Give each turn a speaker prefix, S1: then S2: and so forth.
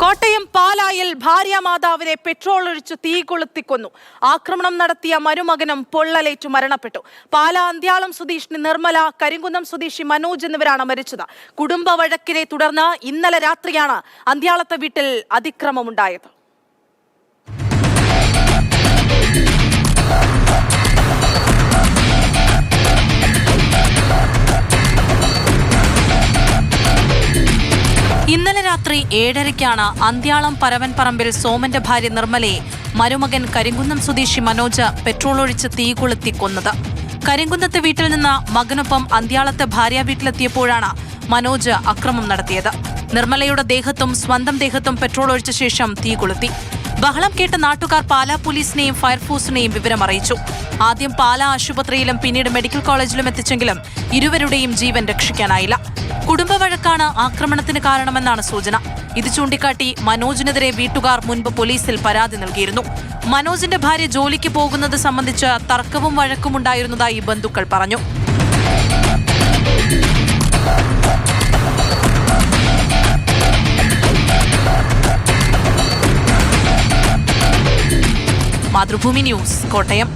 S1: കോട്ടയം പാലായിൽ ഭാര്യാമാതാവിനെ പെട്രോൾ ഒഴിച്ച് തീ കൊളുത്തിക്കൊന്നു. ആക്രമണം നടത്തിയ മരുമകനും പൊള്ളലേറ്റു മരണപ്പെട്ടു. പാലാ അന്ത്യാളം സ്വദേശിനി നിർമ്മല, കരിങ്കുന്നം സ്വദേശി മനോജ് എന്നിവരാണ് മരിച്ചത്. കുടുംബ വഴക്കിനെ തുടർന്ന് ഇന്നലെ രാത്രിയാണ് അന്ത്യാളത്തെ വീട്ടിൽ അതിക്രമമുണ്ടായത്. ഇന്നലെ രാത്രി 7:30-ക്കാണ് അന്ത്യാളം പരവൻപറമ്പിൽ സോമന്റെ ഭാര്യ നിർമ്മലയെ മരുമകൻ കരിങ്കുന്നം സ്വദേശി മനോജ് പെട്രോൾ ഒഴിച്ച് തീ കൊളുത്തി കൊന്നത്. കരിങ്കുന്നത്തെ വീട്ടിൽ നിന്ന് മകനൊപ്പം അന്ത്യാളത്തെ ഭാര്യ വീട്ടിലെത്തിയപ്പോഴാണ് മനോജ് അക്രമം നടത്തിയത്. നിർമ്മലയുടെ ദേഹത്തും സ്വന്തം ദേഹത്തും പെട്രോൾ ഒഴിച്ച ശേഷം തീ കൊളുത്തി. ബഹളം കേട്ട നാട്ടുകാർ പാലാ പോലീസിനെയും ഫയർഫോഴ്സിനെയും വിവരമറിയിച്ചു. ആദ്യം പാലാ ആശുപത്രിയിലും പിന്നീട് മെഡിക്കൽ കോളേജിലും എത്തിച്ചെങ്കിലും ഇരുവരുടെയും ജീവൻ രക്ഷിക്കാനായില്ല. കുടുംബ വഴക്കാണ് ആക്രമണത്തിന് കാരണമെന്നാണ് സൂചന. ഇത് ചൂണ്ടിക്കാട്ടി മനോജിനെതിരെ വീട്ടുകാർ മുൻപ് പോലീസിൽ പരാതി നൽകിയിരുന്നു. മനോജിന്റെ ഭാര്യ ജോലിക്ക് പോകുന്നത് സംബന്ധിച്ച് തർക്കവും വഴക്കും ഉണ്ടായിരുന്നതായി ബന്ധുക്കൾ പറഞ്ഞു. മാതൃഭൂമി ന്യൂസ്, കോട്ടയം.